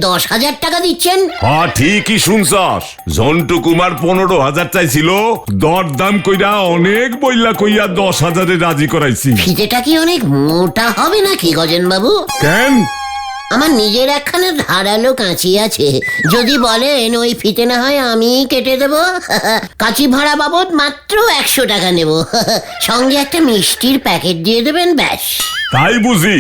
10,000 টাকা দিচ্ছেন? হ্যাঁ ঠিকই শুনছস, ঝন্টু কুমার 15,000 চাইছিল, দরদাম কইরা অনেক বইলা কইয়া 10,000-এ রাজি করাইছি। ফিতেটা কি অনেক মোটা হবে নাকি গজেন বাবু? কেন? আমার নিজের একখানা ধারালো কাঁচি আছে, যদি বলেন ওই ফিতে না হয় আমি কেটে দেব। কাঁচি ভাড়া বাবদ মাত্র 100 টাকা নেব, সঙ্গে একটা মিষ্টির প্যাকেট দিয়ে দেবেন, ব্যাস। তাই বুঝি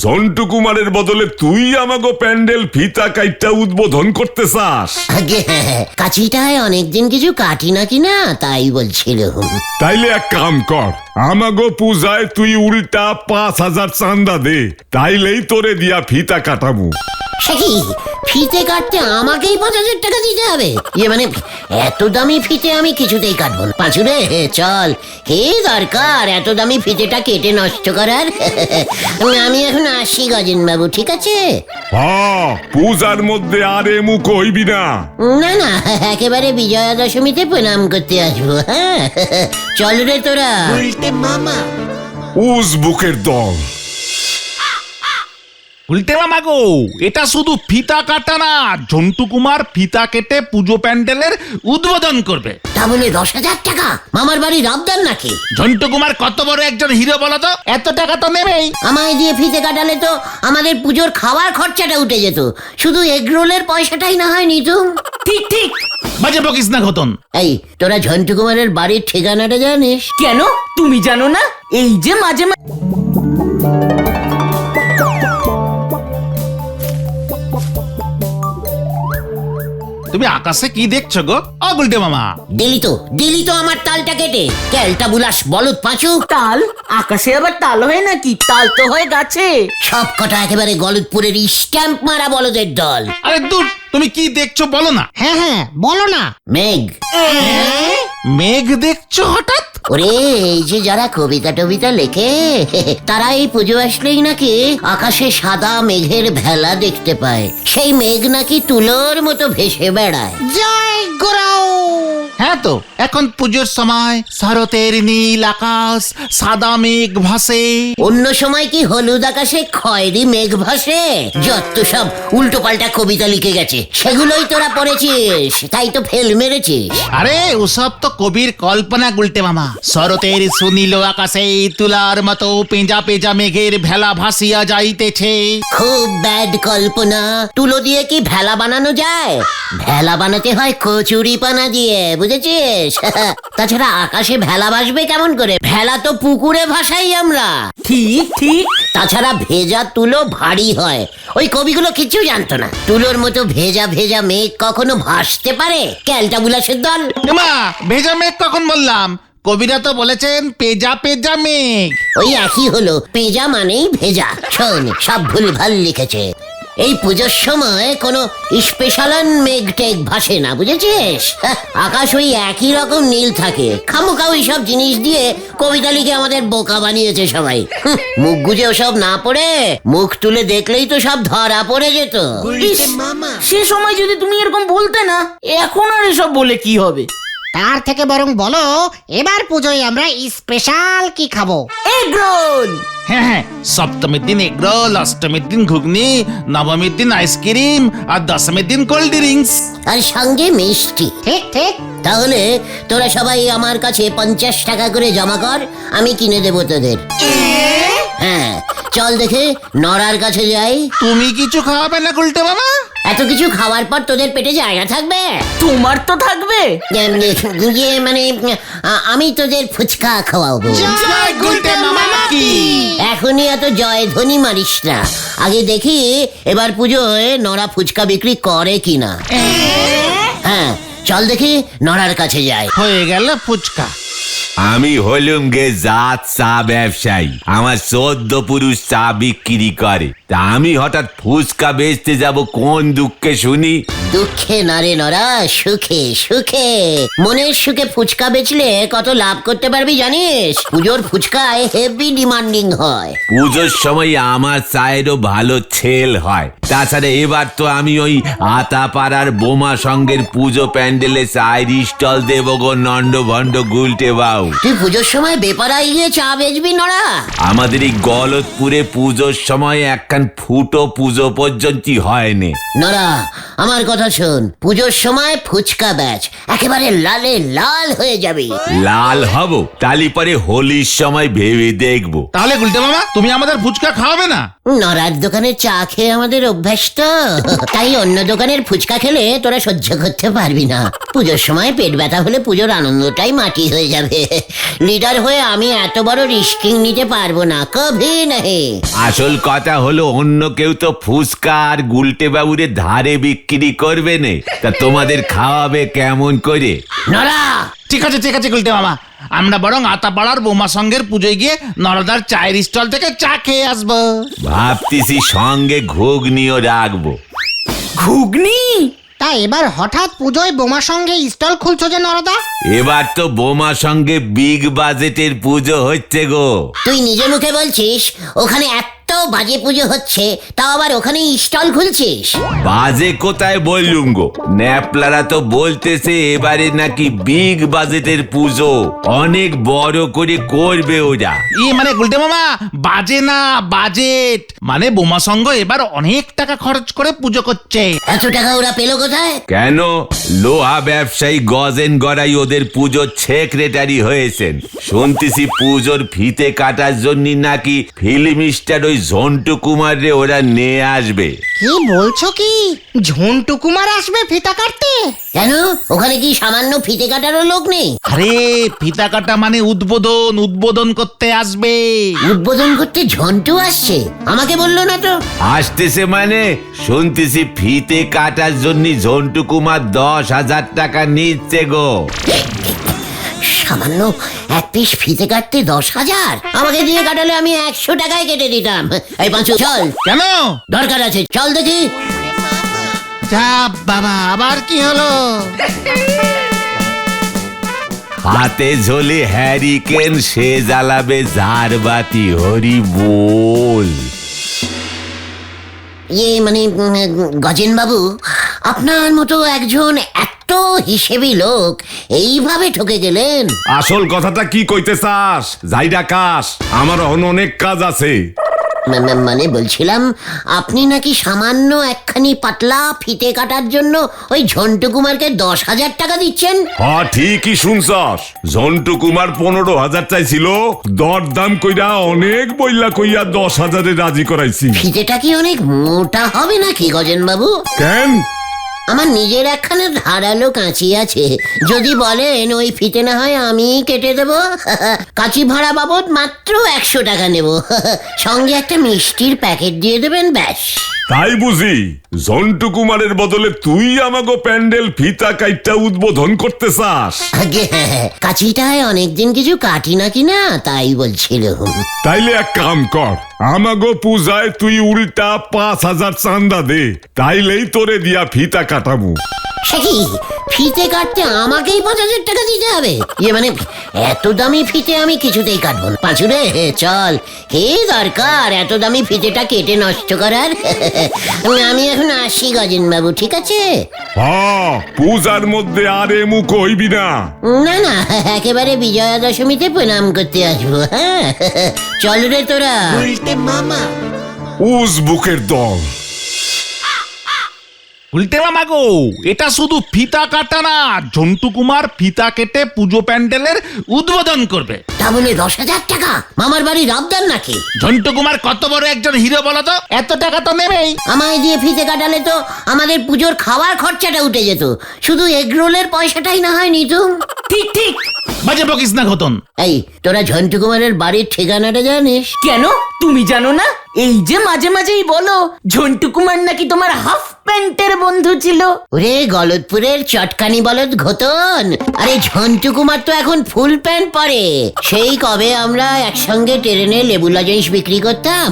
ঝন্টু কুমারের বদলে তুই আমাগো প্যান্ডেল ফিতা কাইটটা উদ্বোধন করতে চাস? আগে কাঁচিটায় অনেকদিন কিছু কাটি না কিনা, তাই বলছিল। তাইলে এক কাম কর, আমাগো পূজায় তুই উল্টা 5,000 চান্দা দে, তাইলেই তোরে দিয়া ফিতা কাটামু। সে কি, ফিতে কাটতে আমাকেই 5,000 টাকা দিতে হবে? মানে এত দামি ফিতে আমি কিছুতেই কাটবো না। পাঁচুরে চল, হে দরকার এত দামি ফিতেটা কেটে নষ্ট করার? আমি এখন আসি গজেন বাবু, ঠিক আছে? হ্যাঁ, পূজার মধ্যে আর এমু কইবি না। না না, একেবারে বিজয়া দশমীতে প্রণাম করতে আসবো। হ্যাঁ চল রে তোরা। মামা উজবুকের দল। উল্টে মামা গো, এটা শুধু ফিতা কাটা না, ঝন্টু কুমার ফিতা কেটে পুজো প্যান্ডেলের উদ্বোধন করবে। তা বলে 10,000 টাকা? মামার বাড়ি রাবদান নাকি? ঝন্টু কুমার কত বড় একজন হিরো বলো তো, এত টাকা তো নেবেই। আমায় দিয়ে ফিতে কাটালে তো আমাদের পুজোর খাওয়ার খরচাটা উঠে যেত, শুধু এগরোলের পয়সাটাই না হয় নিতুম। ঠিক ঠিক, বাজে বকিস না ঘটন। এই তোরা ঝন্টু কুমারের বাড়ির ঠিকানাটা জানিস? কেন তুমি জানো না? এই যে মাঝে মাঝে তুমি আকাশে কি দেখছো গো ও গুলটে মামা? দিলি তো আমার তালটা কেটে, ক্যালটা বুলাস বলদ পাঁচু। তাল আকাশে আবার তাল হয় নাকি? তাল তো হয় গাছে। সব কটা একেবারে গলদপুরের স্ট্যাম্প মারা বলদের দল। আরে দূর, তুমি কি দেখছো বলো না। হ্যাঁ বলো না। মেঘ। মেঘ দেখছো হঠাৎ? ওরে এই যে যারা কবিতা টবিতা লেখে, তারা এই পুজো আসলেই নাকি আকাশে সাদা মেঘের ভেলা দেখতে পায়। সেই মেঘ নাকি তুলোর মতো ভেসে বেড়ায়। জয় গুরাও। হ্যাঁ তো, এখন পুজোর সময় শরতের নীল আকাশ, সাদা মেঘ ভাসে। অন্য সময় কি হলুদ আকাশে খয়েরি মেঘ ভাসে? যত সব উল্টো পাল্টা কবিতা লিখে গেছে, সেগুলোই তোরা পড়েছিস, তাই তো ফেল মেরেছিস। আরে ওসব তো কবির কল্পনা গুলটে মামা। শরতের সুনীল আকাশে তুলার মতো পেঁজা পেঁজা মেঘের ভেলা ভাসিয়া যাইতেছে। খুব ব্যাড কল্পনা। তুলো দিয়ে কি ভেলা বানানো যায়? ভেলা বানাতে হয় কচুরি পানা দিয়ে, বুঝেছিস? তাছাড়া আকাশে ভেলা ভাসবে কেমন করে? ভেলা তো পুকুরে ভাসাই আমরা। ঠিক ঠিক। তাছাড়া ভেজা তুলো ভারী হয়, ওই কবিগুলো কিছু জানতো না। তুলোর মতো ভেজা ভেজা মেঘ কখনো ভাসতে পারে? ক্যালটা বুলাসের দল। মা, ভেজা মেঘ কখন বললাম? কবিরা তো বলেছেন পেঁজা পেঁজা মেঘ। ওই একই হলো, পেঁজা মানেই ভেজা। শোন, সব ভুলভাল লিখেছে। এই পুজোর সময় কোনো স্পেশাল মেঘ টেঘ ভাসে না, বুঝেছিস? আকাশ ওই একই রকম নীল থাকে। খামোখা ওই সব জিনিস দিয়ে কবিতা লিখে আমাদের বোকা বানিয়েছে সবাই। মুখ গুজে ওসব না পড়ে মুখ তুলে দেখলেই তো সব ধরা পড়ে যেত। ইস, সে সময় যদি তুমি এরকম বলতে না, এখন আর এসব বলে কি হবে? তার থেকে বরং বলো এবার পুজোয় আমরা স্পেশাল কি খাবো? এগরোল। হ্যাঁ, সপ্তমীর দিন এগরোল, অষ্টমীর দিন ঘুগনি, নবমীর দিন আইসক্রিম, আর দশমীর দিন কোল্ড ড্রিঙ্কস। আর সঙ্গে মিষ্টি। ঠিক ঠিক। তাহলে তোরা সবাই আমার কাছে 50 টাকা করে জমা কর, আমি কিনে দেবো তোদের। হ্যাঁ চল দেখে নড়ার কাছে যাই। তুমি কিছু খাওয়াবে না গুলটে মামা? এত কিছু খাওয়ার পর তোদের পেটে জায়গা থাকবে? তোমার তো থাকবে। মানে আমি তোদের ফুচকা খাওয়াবো। জয় গুলটে মামা কি? এখনই এত জয় ধ্বনি মারিস না, আগে দেখি এবার পুজোয় নড়া ফুচকা বিক্রি করে কিনা। হ্যাঁ চল দেখি নড়ার কাছে যাই। হয়ে গেল ফুচকা। আমি হলুম গে জাত চা ব্যবসায়ী, আমার 14 পুরুষ চা বিক্রি করে, তা আমি হঠাৎ ফুচকা বেচতে যাব কোন দুঃখে শুনি? দুঃখে না রে নরা, সুখে সুখে। মনের সুখে ফুচকা বেচলে কত লাভ করতে পারবি জানিস? পুজোর ফুচকায় হেভি ডিমান্ডিং হয়। পুজোর সময় আমার চায়েরও ভালো সেল হয়। তাছাড়া এবার তো আমি ওই আতাপাড়ার বোমা সঙ্গের পুজো প্যান্ডেলে চায়ের স্টল দেবো গো নন্ড ভন্ড গুলটে বাউ। তুই পুজোর সময় বেপারাই গিয়ে চা বেচবি নরা? আমাদের এই গলতপুরে পুজোর সময় একখানা এখন ফুটো পুজো পর্যন্তই হয়নি। নরা, আমার কথা শোন, পুজোর সময় ফুচকা ব্যাচ একেবারে লালে লাল হয়ে যাবে। লাল হব তালি পরে হোলির সময় ভেবে দেখবো। তাহলে গুলটে মামা তুমি আমাদের ফুচকা খাওয়াবে না? নরার দোকানের চা খেয়ে আমাদের অভ্যাস তো, তাই অন্য দোকানের ফুচকা খেলে তোরা সহ্য করতে পারবি না। পুজোর সময় পেট ব্যথা হলে পুজোর আনন্দটাই মাটি হয়ে যাবে। লিডার হয়ে আমি এত বড় রিস্কিং নিতে পারবো না, কভি নাহি। আসল কথা হলো অন্য কেউ তো ফুচকা আর গুলটে বাবুরে ধারে বিক্রি করবে না, তা তোমাদের খাওয়াবে কেমন করে? নরা, ঠিক আছে গুলটে মামা, আমরা বরং আতাপাড়ার বোমা সঙ্গের পুজোয় গিয়ে নরদার চায়ের স্টল থেকে চা খেয়ে আসবো। ভাবতেছি সঙ্গে ঘুগনিও রাখবো। ঘুগনি? তা এবার হঠাৎ পুজোয় বোমা সঙ্গে স্টল খুলছো যে নরদা? এবার তো বোমা সঙ্গে বিগ বাজেটের পুজো হচ্ছে গো। তুই নিজে মুখে বলছিস ওখানে এত বাজে পুজো হচ্ছে, তাও আবার ওখানে স্টল খুলছিস? বাজে কোথায় বললুম গো, ন্যাপলারা তো বলতেছে এবারে নাকি বিগ বাজেটের পুজো, অনেক বড় করে করবে ওরা। মানে গুলটে মামা, বাজে না বাজেট, মানে বোমা সঙ্গ এবার অনেক টাকা খরচ করে পুজো করছে। এত টাকা ওরা পেলো কোথায়? কেন, লোহা ব্যবসায়ী গজেন গড়াই ওদের পুজোর সেক্রেটারি হয়েছেন। শুনতেছি পুজোর ফিতে কাটার জন্য নাকি ফিল্ম স্টার ওই ঝন্টু কুমার রে ওরা নিয়ে আসবে। কি বলছো কি? ঝন্টু কুমার আসবে ফিতা কাটতে? কেন, ওখানে কি সামান্য ফিতে কাটারও লোক নেই? আরে ফিতা কাটা মানে উদ্বোধন করতে আসবে। উদ্বোধন করতে ঝন্টু আসছে? আমাকে বললো না তো। আসতেছে মানে শুনতেছি ফিতে কাটার জন্য ঝন্টু কুমার 10,000 টাকা নিচ্ছে গো। সামান্য এক পিস ফিতে কাটতে 10,000? আমাকে দিয়ে কাটালে আমি 100 টাকায় কেটে দিতাম। এই পাঁচু চল, কেন? দরকার আছে, চল দেখি। যা বাবা, আবার কি হলো? হাতে ঝোলে হ্যারিকেন, সে জ্বালাবে ঝাড়বাতি, হরি বল। মানে গজেন বাবু, আপনার মতো একজন এত হিসেবি লোক এইভাবে ঠকে গেলেন? আসল কথাটা কি কইতে চাস? যাই ডাকাস, আমার অনেক কাজ আছে। মানে বলছিলাম, আপনি নাকি সামান্য একখানি পাতলা ফিতে কাটার জন্য ওই ঝন্টু কুমারকে 10,000 টাকা দিচ্ছেন? হ্যাঁ ঠিকই শুনছস, ঝন্টু কুমার 15,000 চাইছিল, দরদাম কইরা অনেক বইলা কইয়া 10,000-এ রাজি করাইছি। ফিতেটা কি অনেক মোটা হবে নাকি গজেন বাবু? কেন? আমার নিজের একখানে ধারালো কাঁচি আছে, যদি বলেন ওই ফিতে না হয় আমি কেটে দেব। কাঁচি ভাড়া বাবদ মাত্র 100 টাকা নেব, সঙ্গে একটা মিষ্টির প্যাকেট দিয়ে দেবেন, ব্যাস। তাই বুঝি ঝন্টু কুমারের বদলে তুই আমাগো প্যান্ডেল ফিতা কাইটটা উদ্বোধন করতে চাস? আগে কাঁচিটায় অনেকদিন কিছু কাটি নাকি না, তাই বলছিলাম। তাইলে এক কাম কর, আমাগো পূজায় তুই উল্টা 5,000 চান্দা দে, তাইলেই তোরে দিয়া ফিতা কাটাবো। সে কি, ফিতে কাটতে আমাকেই 5,000 টাকা দিতে হবে? মানে এত দামি ফিতে আমি কিছুতেই কাটবো না। পাঁচুরে চল, কি দরকার এত দামি ফিতেটা কেটে নষ্ট করার? আমি এখন আসি গজেন বাবু, ঠিক আছে? হ্যাঁ, পূজার মধ্যে আর এমু কইবি না। না না, একেবারে বিজয়া দশমীতে প্রণাম করতে আসবো। হ্যাঁ চল রে তোরা। উজবুকের দল। উল্টে মামা গো, এটা শুধু ফিতা কাটা না, ঝন্টু কুমার ফিতা কেটে পুজো প্যান্ডেলের উদ্বোধন করবে। তা বলে 10,000 টাকা? মামার বাড়ি রাবদার নাকি? ঝন্টু কুমার কত বড় একজন হিরো বলো তো, এত টাকা তো নেবেই। আমায় দিয়ে ফিতে কাটালে তো আমাদের পুজোর খাওয়ার খরচাটা উঠে যেত, শুধু এগরোলের পয়সাটাই না হয় নিতুম। ঠিক ঠিক। বাজে বকিস না ঘটন। এই তোরা ঝন্টু কুমারের বাড়ির ঠিকানাটা জানিস? কেন, তুমি জানো না? এই যে মাঝে মাঝেই বলো ঝন্টু কুমার নাকি তোমার হাফ প্যান্টের বন্ধু ছিল। ওরে গলতপুরের চটকানি বলদ ঘতন, আরে ঝন্টু কুমার তো এখন ফুল প্যান্ট পরে। সেই কবে আমরা একসঙ্গে ট্রেনে লেবু লজেন্স বিক্রি করতাম,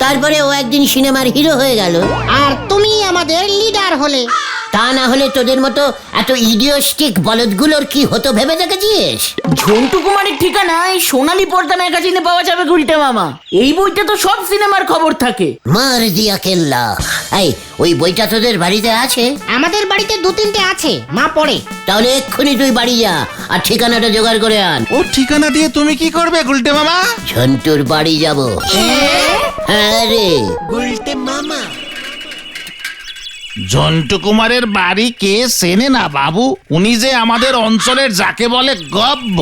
তারপরে ও একদিন সিনেমার হিরো হয়ে গেল। আর তুমি আমাদের লিডার হলে। তা না হলে তোদের মতো এত ইডিওস্টিক বলদগুলোর কি হতো ভেবে দেখেছিস? ঝন্টু কুমারের ঠিকানায় সোনালী পর্দা ম্যাগাজিনে পাওয়া যাবে গুলটে মামা। এই বইটা তো সব সিনেমার খবর থাকে। মার দিয়া কেল্লা। এই ওই বইটা তোদের বাড়িতে আছে? আমাদের বাড়িতে 2-3টে আছে, মা পড়ে। তাহলে এক্ষুনি তুই বাড়ি যা আর ঠিকানাটা জোগাড় করে আন। ও ঠিকানা দিয়ে তুমি কি করবে গুলটে মামা? ঝন্টুর বাড়ি যাব। আরে ঝন্টু কুমারের বাড়ি কে চেনে না বাবু? উনি যে আমাদের অঞ্চলের যাকে বলে গব্ব।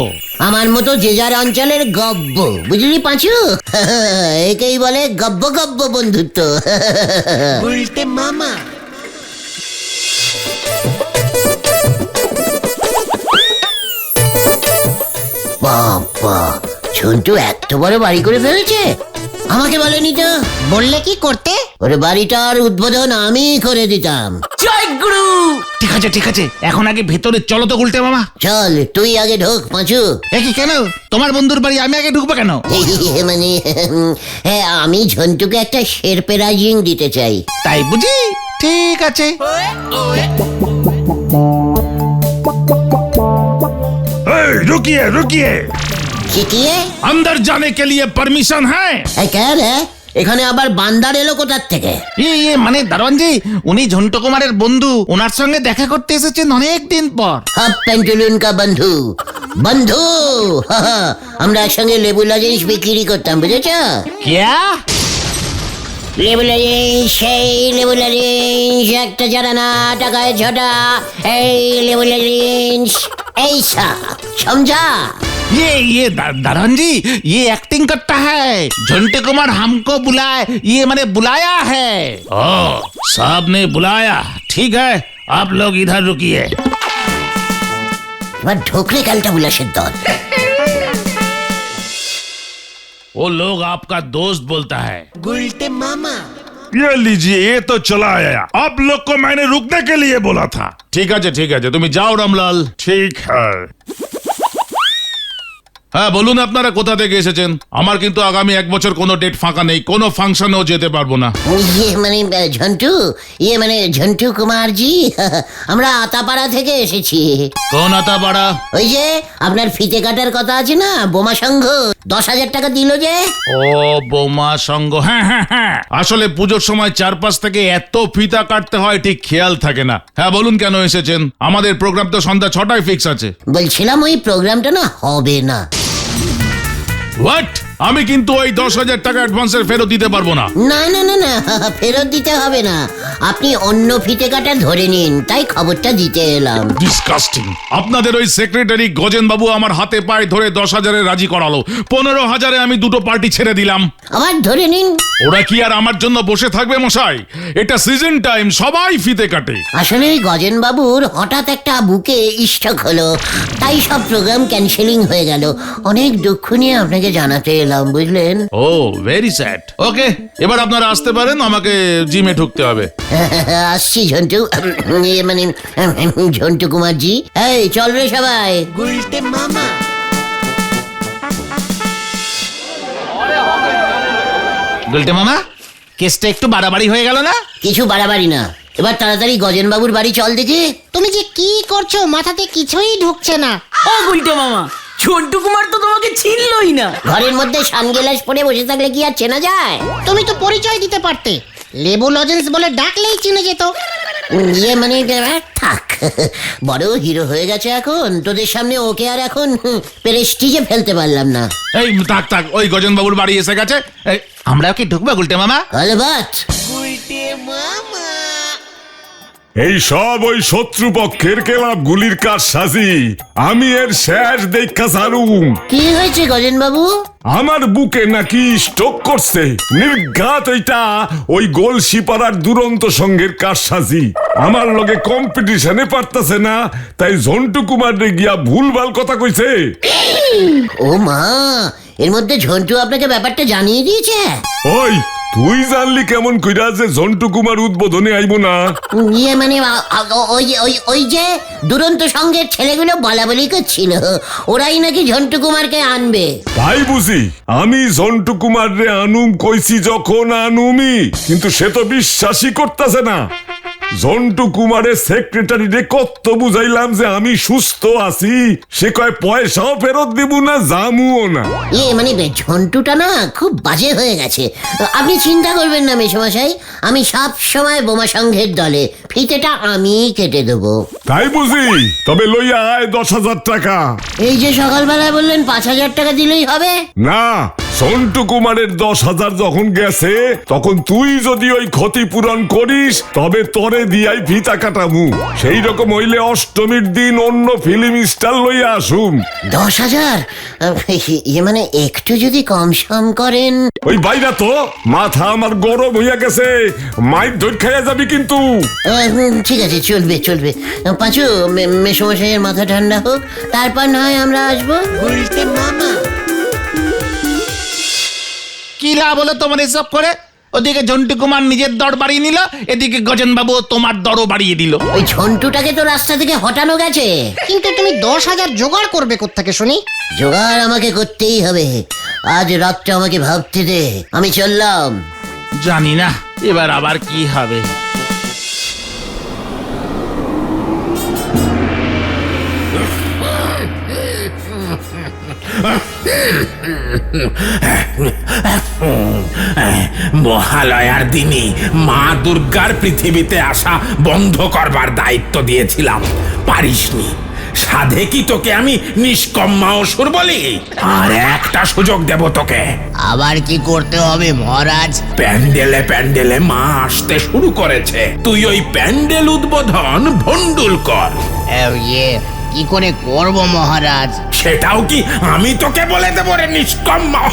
আমার মতো যে যার অঞ্চলের গব্ব, বুঝলি পাঁচু? একেই বলে গব্ব গব্ব বন্ধুত্ব। বাবা, ঝন্টু এত বড় বাড়ি করে ফেলেছে, আমাকে বলেনি তো। বললে কি করতে? ওরে বাড়িটার উদ্বোধন আমি করে দিতাম। জয় গুরু। ঠিক আছে, এখন আগে ভেতরে চলো তো গুলটে মামা। চল তুই আগে ঢোক পাঁচু। কি কেন? তোমার বন্ধুর বাড়ি আমি আগে ঢুকবো কেন? মানে হ্যাঁ, আমি ঝন্টুকে একটা শেরপেরাজিং দিতে চাই। তাই বুঝি? ঠিক আছে। रुकिए শিখিয়ে अंदर जाने के लिए परमिशन है? কেন এখানে আবার বান্দার এলো কোথার থেকে? ইয়ে মানে দারোয়ানজি, উনি ঝন্টু কুমারের বন্ধু, ওনার সঙ্গে দেখা করতে এসেছেন অনেক দিন পর। হাফ প্যান্টুলুন কা বন্ধু। বন্ধু, আমরা একসঙ্গে লেবু লজেন্স বিক্রি করতাম, বুঝেছ? क्या? লেবু লজেন্স, সেই লেবু লজেন্স, একটা যারা না টাকায় ছটা, এই লেবু লজেন্স, এই সব সমঝা? ये दारोन जी, ये एक्टिंग करता है। झंटू कुमार हमको ये मैंने बुलाया है। ओ, साहब ने बुलाया। ठीक है, आप लोग इधर रुकिए। এবার ঢোকরে ক্যালটা বুলাসের দল। वो लोग आपका दोस्त बोलता है। ये लीजिए, ये तो चला आया। आप लोग को मैंने रुकने के लिए बोला था। ठीक है, तुम जाओ रामलाल। ठीक है। হ্যাঁ বলুন, আপনারা কোথা থেকে এসেছেন? আমার কিন্তু আগামী 1 বছর কোনো ডেট ফাঁকা নেই, কোনো ফাংশনেও যেতে পারবো না। ঝন্টু কুমার জি, আমরা আতাপাড়া থেকে এসেছি। কোন আতাপাড়া? ওই যে আপনার ফিতে কাটার কথা আছে না, বোমা সংঘ 10,000 টাকা দিল যে। ও বোমা সংঘ, হ্যাঁ। আসলে পুজোর সময় চারপাশ থেকে এত ফিতা কাটতে হয়, ঠিক খেয়াল থাকে না। হ্যাঁ বলুন, কেন এসেছেন? আমাদের প্রোগ্রাম তো সন্ধ্যা 6টায় ফিক্স আছে। বলছিলাম ওই প্রোগ্রামটা না হবে না। হোয়াট? আমি কিন্তু ওই 10,000 টাকা অ্যাডভান্সের ফেরত দিতে পারবো না। না, ফেরত দিতে হবে না। আপনি অন্য ফিতে কাটা ধরে নিন, তাই খবরটা দিতে এলাম। ডিসকাস্টিং। আপনাদের ওই সেক্রেটারি গজেন বাবু আমার হাতে পায়ে ধরে 10,000-এ রাজি করালো। 15,000-এ আমি দুটো পার্টি ছেড়ে দিলাম। আবার ধরে নিন। ওরা কি আর আমার জন্য বসে থাকবে মশাই? এটা সিজন টাইম, সবাই ফিতে কাটে। আসলে ওই গজেন বাবুর হঠাৎ একটা বুকে স্ট্রোক হলো, তাই সব প্রোগ্রাম ক্যান্সেলিং হয়ে গেল। অনেক দুঃখ নিয়ে আপনাকে জানাতে এলাম, বুঝলেন? ও ভেরি স্যাড। ওকে, এবার আপনারা আসতে পারেন, আমাকে জিমে ঢুকতে হবে। আসছি ঝন্টু, ঝন্টু কুমার জি। এই চল রে সবাই। গুলটে মামা, কেসটা একটু বাড়াবাড়ি হয়ে গেল না? কিছু বাড়াবাড়ি না, এবার তাড়াতাড়ি গজেন বাবুর বাড়ি চল দেখি। তুমি যে কি করছো, মাথাতে কিছুই ঢুকছে না। ও গুলটে মামা, ঝন্টু কুমার তো তোমাকে চিনলই না। ঘরের মধ্যে সানগ্লাস পরে বসে থাকলে কি আর চেনা যায়? তুমি তো পরিচয় দিতে পারতে, লেবু লজেন্স বলে ডাকলেই চিনে যেত। থাক, বড় হিরো হয়ে গেছে এখন, তোদের সামনে ওকে আর এখন প্রেস্টিজে ফেলতে পারলাম না। এই থাক, ওই গজেন বাবুর বাড়ি এসে গেছে। আমরা কি ঢুকবো গুলটে মামা? অলবাত। এই সব ওই শত্রুপক্ষের কেলাব গুলির কাজ সাজি। আমি এর শেষ দেখা ছাড়ুম। কি হয়েছে গজেন বাবু? আমার বুকে নাকি স্ট্রোক করছে। নির্ঘাত এটা ওই গোলশিপাড়ার দুরন্ত সঙ্গের কাজ সাজি। আমার লগে কম্পিটিশনে পারতাছে না, তাই ঝন্টু কুমার রে গিয়া ভুলভাল কথা কইছে। ও মা, এর মধ্যে ঝন্টু আপনাকে ব্যাপারটা জানিয়ে দিয়েছে? ওই তুই জানলি কেমন কইরা যে ঝন্টু কুমার উদ্বোধনে আইব না? ওই যে দুরন্ত সঙ্গের ছেলেগুলো বলা বলি করছিল, ওরাই নাকি ঝন্টু কুমারকে আনবে। তাই বুঝি? আমি ঝন্টু কুমার রে আনুম কইছি যখন আনুমি, কিন্তু সে তো বিশ্বাসই করতেছে না। ঝন্টু কুমারের সেক্রেটারি রে কত বুঝাইলাম যে আমি সুস্থ আছি, সে কয় পয়সাও ফেরত দিব না, জামুও না। ঝন্টুটা না খুব বাজে হয়ে গেছে। আপনি চিন্তা করবেন না মেশমশাই, আমি সব সময় বোমা সংঘের দলে, ফিতেটা আমি কেটে দেবো। তাই বুঝি? তবে লইয়া আয় 10,000 টাকা। এই যে সকালবেলায় বললেন 5,000 টাকা দিলেই হবে। না, সন্টু কুমারের 10,000 যখন গেছে তখন তুই যদি ওই ক্ষতিপূরণ করিস তবে তরে দিয়াই ফিতা কাটামু। সেই রকম হইলে অষ্টমীর দিন অন্য ফিল্ম স্টার লইয়া আসুম। 10,000? ইয়ে মানে একটু যদি কম সম করেন। ওই বাইরা তো মাথা আমার গরম হইয়া গেছে, মাইক ধর খাইয়া যাবি কিন্তু। ঠিক আছে, চলবে চলবে। পাঁচু, মেসমশাইয়ের মাথা ঠান্ডা হোক, তারপর না হয় আমরা আসবো। বলতে মামা কি লাভ হলো তোমার এসব করে? ওদিকে ঝন্টু কুমার নিজের দর বাড়িয়ে নিল, এদিকে গজেন বাবু তোমার দরও বাড়িয়ে দিল। ওই ঝন্টুটাকে তো রাস্তা থেকে হটানো গেছে। কিন্তু তুমি 10,000 জোগাড় করবে কোত্থেকে শুনি? জোগাড় আমাকে করতেই হবে। আজ রাতটা আমাকে ভাবতে দে, আমি চললাম। জানি না এবার আবার কি হবে। মহালয়ার দিনে মা দুর্গার পৃথিবীতে আসা বন্ধ করবার দায়িত্ব দিয়েছিলাম, পারিসনি। সাধে কি তোকে আমি নিষ্কম্মা অসুর বলি? আর একটা সুযোগ দেব তোকে। আবার কি করতে হবে মহারাজ? প্যান্ডেলে প্যান্ডেলে মা আসতে শুরু করেছে, তুই ওই প্যান্ডেল উদ্বোধন ভন্ডুল কর। কি করে করব মহারাজ? সেটাও কি আমি তোকে বলে দেবো রে নিষ্কম্মা?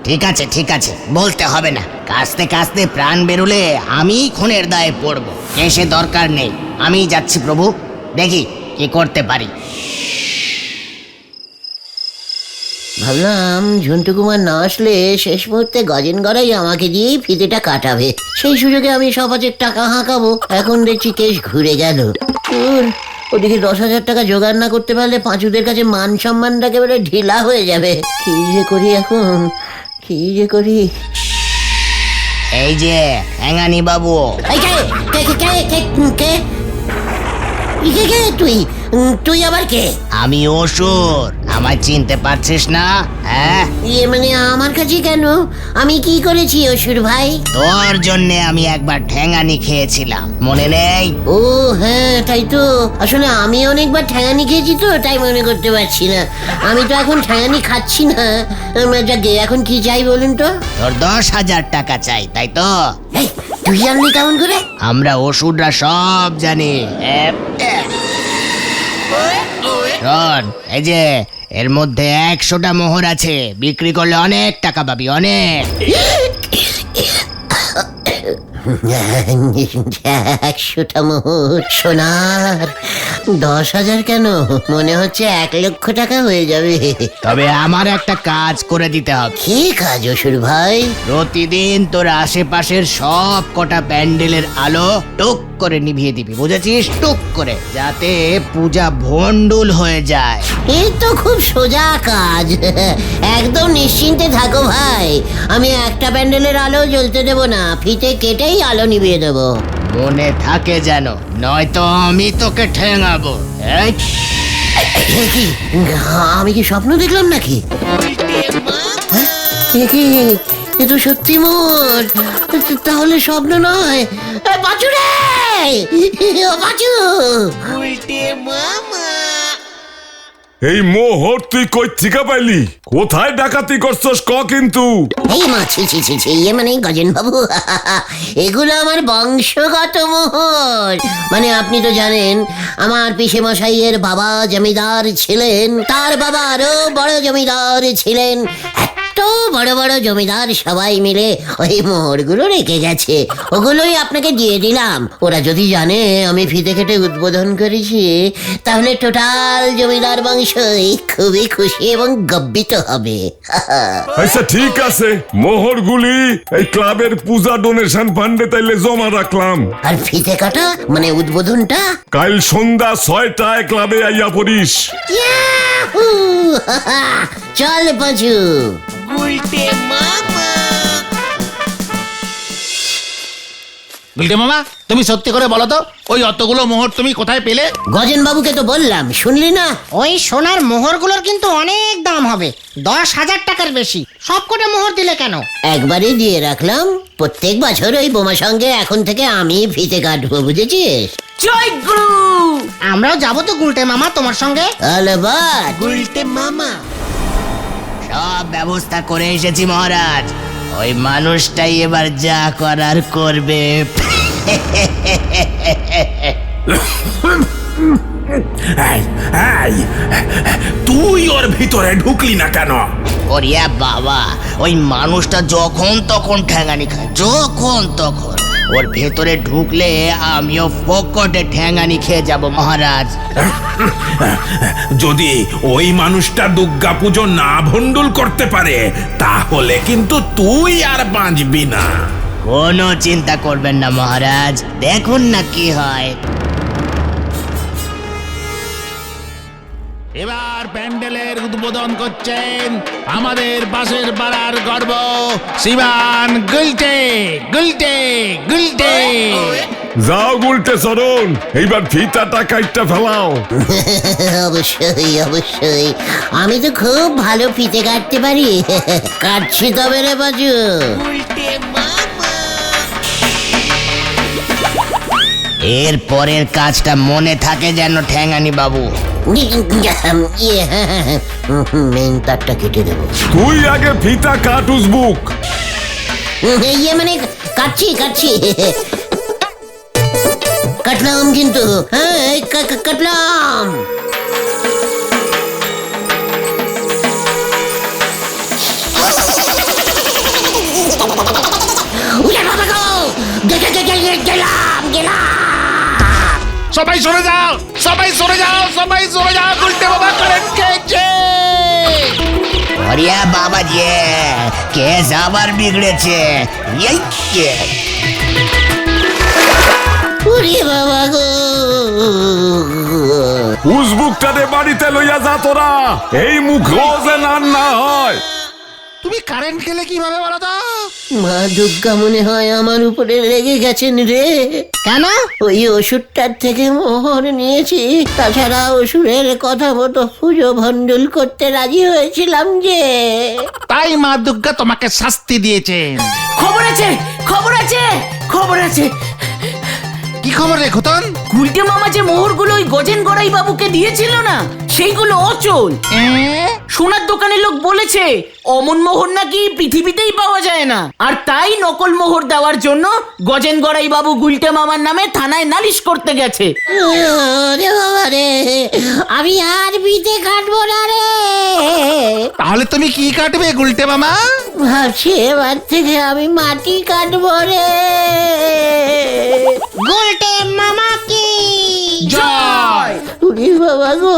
ঠিক আছে ঠিক আছে, বলতে হবে না। কাস্তে কাস্তে প্রাণ বেরুলে আমি খুনের দায়ে পড়ব। কেসে দরকার নেই, আমি যাচ্ছি প্রভু, দেখি কি করতে পারি। ভাবলাম ঝন্টু কুমার না আসলে শেষ মুহূর্তে গজেন গড়াই আমাকে দিয়েই ফিতেটা কাটাবে। সেই সুযোগে আমি সবাজের টাকা হাঁকাবো। এখন দেখছি কেস ঘুরে গেল। ওদিকে 10,000 টাকা জোগাড় না করতে পারলে পাঁচুদের কাছে মান সম্মানটা একেবারে ঢিলা হয়ে যাবে। কি যে করি এখন, কি যে করি। এই যে হ্যাঙ্গানি বাবু। এই কে কে কে কে কে কে কে কে তুই তুই আবার কে? আমি অসুর, আমায় চিনতে পারছিস না? হ্যাঁ, ইয়ে মানে আমার কাছে কেন? আমি কি করেছি অসুর ভাই? তোর জন্য আমি একবার ঠ্যাঙানি খেয়েছিলাম, মনে নেই? ও হ্যাঁ, তাই তো। আসলে আমি অনেকবার ঠ্যাঙানি খেয়েছি তো, তাই মনে করতে পারছি না। আমি তো এখন ঠ্যাঙানি খাচ্ছি না। যাকে এখন কি চাই বলুন তো? তোর 10,000 টাকা চাই, তাই তো? এই, তুই জানলি কেমন করে? আমরা অসুররা সব জানি। শোন, এই যে এর মধ্যে 100টা মোহর আছে, বিক্রি করলে অনেক টাকা পাবি, অনেক। 100টা মোহর সোনার? 10,000 কেন? মনে হচ্ছে 1,00,000 টাকা হয়ে যাবে। তবে আমার একটা কাজ করে দিতে হবে। কি কাজ অসুর ভাই? প্রতিদিন তোর আশেপাশের সব কটা প্যান্ডেলের আলো টুক করে নিভিয়ে দিবি, বুঝেছিস? টুক করে, যাতে পূজা ভন্ডুল হয়ে যায়। এই তো খুব সোজা কাজ। একদম নিশ্চিন্তে থাকো ভাই, আমি একটা প্যান্ডেলের আলো জ্বলতে দেব না। ফিতে কেটেই আলো নিভিয়ে দেবো। মনে থাকে যেন, নয়তো আমি তোকে ঠেঙাবো। এই, কি আমি কি স্বপ্ন দেখলাম নাকি? এ তো সত্যি মোর। তাহলে স্বপ্ন নয়। বাচু রে, ও বাচু। এই মোহর তুই কই থেকে পাইলি? কোথায় ডাকাতি করছস ক কিন্তু? এই মা, ছি ছি ছি ছি, ইয়ে মানে গজেন বাবু, এগুলো আমার বংশগত মোহর। মানে আপনি তো জানেন আমার পিসে মশাইয়ের বাবা জমিদার ছিলেন, তার বাবা আরো বড় জমিদার ছিলেন। এত বড় বড় জমিদার সবাই মিলে ওই মোহরগুলো রেখে গেছে, ওগুলোই আপনাকে দিয়ে দিলাম। ওরা যদি জানে আমি ফিতে কেটে উদ্বোধন করেছি, তাহলে টোটাল জমিদার বংশই খুবই খুশি এবং গর্বিত হবে। আচ্ছা ঠিক আছে, মোহরগুলি এই ক্লাবের পূজা ডোনেশন ফান্ডে তাইলে জমা রাখলাম। আর ফিতে কাটা মানে উদ্বোধনটা? কাল সন্ধ্যা 6টায় ক্লাবে আইয়া পড়িস। ইয়াহু! চল পাঁচু। গুলটে মামা, তুমি সত্যি করে বলো তো, ওই অতগুলো মোহর তুমি কোথায় পেলে? গজেন বাবুকে তো বললাম, শুনলি না? ওই সোনার মোহরগুলোর কিন্তু অনেক দাম হবে, 10,000 টাকার বেশি। সব কটা মোহর দিলে কেন? একবারই দিয়ে রাখলাম। প্রত্যেক বছর ওই বোমা সঙ্গে এখন থেকে আমি ফিতে কাটবো, বুঝেছিস? জয় গুরু। আমরাও যাবো তো গুলটে মামা তোমার সঙ্গে। আলাবাদ। গুলটে মামা। সব ব্যবস্থা করে এসেছি মহারাজ। ওই মানুষটাই এবার যা করার করবে। এই, এই, তুই ওর ভিতরে ঢুকলি না কেন? ওরিয়া বাবা, ওই মানুষটা যখন তখন ঠ্যাঙানি খায়, যখন তখন। ওর ভেতরে ঢুকলে আমিও ফকটে ঠ্যাঙানি খেয়ে যাব মহারাজ। যদি ওই মানুষটা দুর্গা পুজো না ভণ্ডুল করতে পারে তাহলে কিন্তু তুই আর বাঁচবি না। কোনো চিন্তা করবেন না মহারাজ, দেখুন না কি হয়। এবার প্যান্ডেলের উদ্বোধন করছেন আমাদের পাশের পাড়ার গর্ব শিবান গুলটে গুলটে গুলটে। যাও গুলটে চরণ, এইবার ফিতাটা কাটটা ফেলাও। অবশ্যই অবশ্যই, আমি তো খুব ভালো ফিতে কাটতে পারি। কাটছি তবে রে বাজু। এর পরের কাজটা মনে থাকে যেন ঠ্যাঙানি বাবু। মেন তারটা কেটে দেবো। তুই আগে ফিতা কাট উজবুক। ইয়ে মানে কাটছি কাটছি, কাটলাম কিন্তু, হ্যাঁ কাটলাম। গেলাম গেলাম। সবাই সরে যাও, সবাই সরে যাও, সবাই সরে যাও, গুলটে বাবা কারেন্ট খেয়েছে। ওরিয়া বাবা যে কেস আবার বিগড়েছে। এই কে? ওরে বাবা গো, উজবুকটারে বাড়িতে লইয়া যা তোরা, এই মুখ যেন আর না হয়। তুমি কারেন্ট খেলে কিভাবে বলো তো? মা দুর্গা মনে হয় আমার উপরে রেগে গেছেন রে। কেন? ওই ওষুধটার থেকে মোহর নিয়েছি, তাছাড়া অসুরের কথা মতো পুজো ভণ্ডুল করতে রাজি হয়েছিলাম যে। তাই মা দুর্গা তোমাকে শাস্তি দিয়েছেন। খবর আছে, খবর আছে, খবর আছে। কি খবর রে খতন? গুলটে মামা যে মোহরগুলো ওই গজেন গড়াই বাবুকে দিয়েছিল না, সেইগুলো অচল। সোনার দোকানের লোক বলেছে অমন মোহর নাকি পৃথিবীতেই পাওয়া যায় না, আর তাই নকল মোহর দেওয়ার জন্য গজেন গড়াই বাবু গুলটে মামার নামে থানায় নালিশ করতে গেছে। ওরে বাবা রে, আমি আর বিতে কাটবো না রে। তাহলে তুমি কি কাটবে গুলটে মামা? ভাবছি এবার থেকে আমি মাটি কাটবো রে। গুলটে মামা কি জয়। উনি বাবা গো।